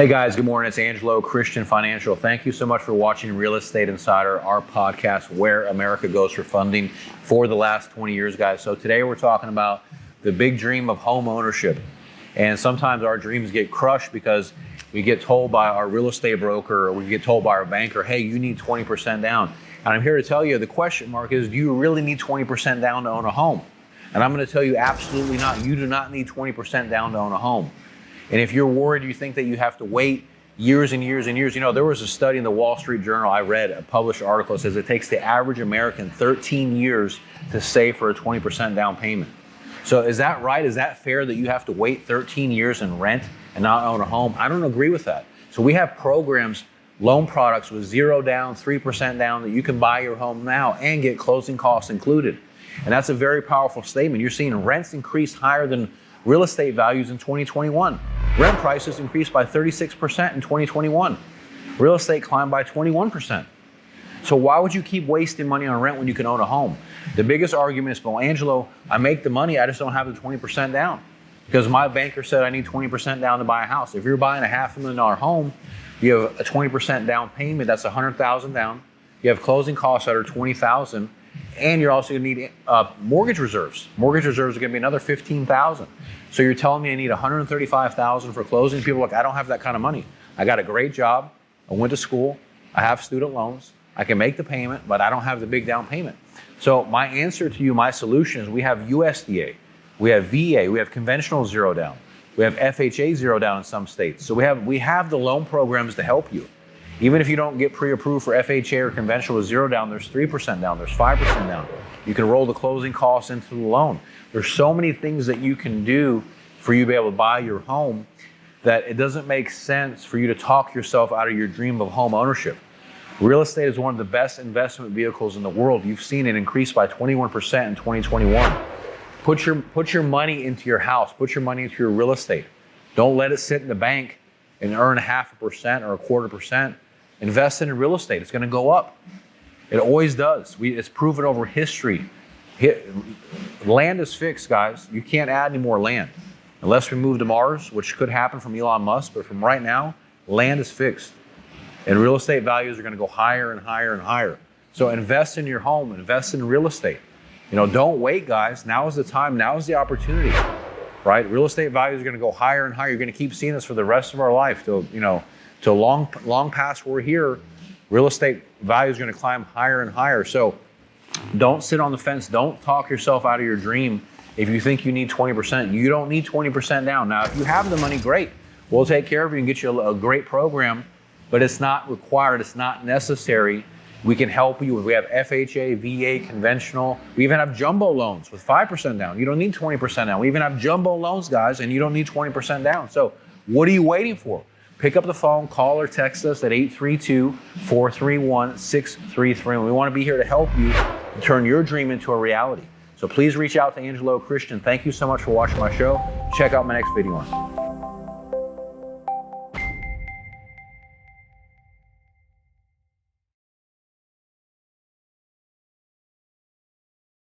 Hey guys, good morning. It's Angelo Christian Financial. Thank you so much for watching Real Estate Insider, our podcast where America goes for funding for the last 20 years, guys. So today we're talking about the big dream of home ownership. And sometimes our dreams get crushed because we get told by our real estate broker or we get told by our banker, hey, you need 20% down. And I'm here to tell you the question mark is, do you really need 20% down to own a home? And I'm going to tell you absolutely not. You do not need 20% down to own a home. And if you're worried, you think that you have to wait years and years and years. You know, there was a study in the Wall Street Journal, I read a published article that says it takes the average American 13 years to save for a 20% down payment. So is that right? Is that fair that you have to wait 13 years and rent and not own a home? I don't agree with that. So we have programs, loan products with 0 down, 3% down that you can buy your home now and get closing costs included. And that's a very powerful statement. You're seeing rents increase higher than real estate values in 2021. Rent prices increased by 36% in 2021. Real estate climbed by 21%. So why would you keep wasting money on rent when you can own a home? The biggest argument is, well, Angelo, I make the money, I just don't have the 20% down. Because my banker said I need 20% down to buy a house. If you're buying a $500,000 home, you have a 20% down payment, that's $100,000 down. You have closing costs that are $20,000. And you're also going to need mortgage reserves. Mortgage reserves are going to be another $15,000. So you're telling me I need $135,000 for closing? People are like, I don't have that kind of money. I got a great job. I went to school. I have student loans. I can make the payment, but I don't have the big down payment. So my answer to you, my solution is we have USDA, we have VA, we have conventional 0 down, we have FHA 0 down in some states. So we have the loan programs to help you. Even if you don't get pre-approved for FHA or conventional with 0 down, there's 3% down, there's 5% down. You can roll the closing costs into the loan. There's so many things that you can do for you to be able to buy your home that it doesn't make sense for you to talk yourself out of your dream of home ownership. Real estate is one of the best investment vehicles in the world. You've seen it increase by 21% in 2021. Put your money into your house, put your money into your real estate. Don't let it sit in the bank and earn 0.5% or 1/4%. Invest in real estate. It's going to go up. It always does. It's proven over history. Land is fixed, guys. You can't add any more land. Unless we move to Mars, which could happen from Elon Musk, but from right now, land is fixed. And real estate values are going to go higher and higher and higher. So invest in your home, invest in real estate. You know, don't wait, guys. Now is the time, now is the opportunity, right? Real estate values are going to go higher and higher. You're going to keep seeing this for the rest of our life till long past we're here. Real estate value is going to climb higher and higher. So don't sit on the fence. Don't talk yourself out of your dream. If you think you need 20%, you don't need 20% down. Now, if you have the money, great. We'll take care of you and get you a great program, but it's not required. It's not necessary. We can help you. We have FHA, VA, conventional. We even have jumbo loans with 5% down. You don't need 20% down. We even have jumbo loans, guys, and you don't need 20% down. So what are you waiting for? Pick up the phone, call or text us at 832-431-633. We want to be here to help you turn your dream into a reality. So please reach out to Angelo Christian. Thank you so much for watching my show. Check out my next video on it.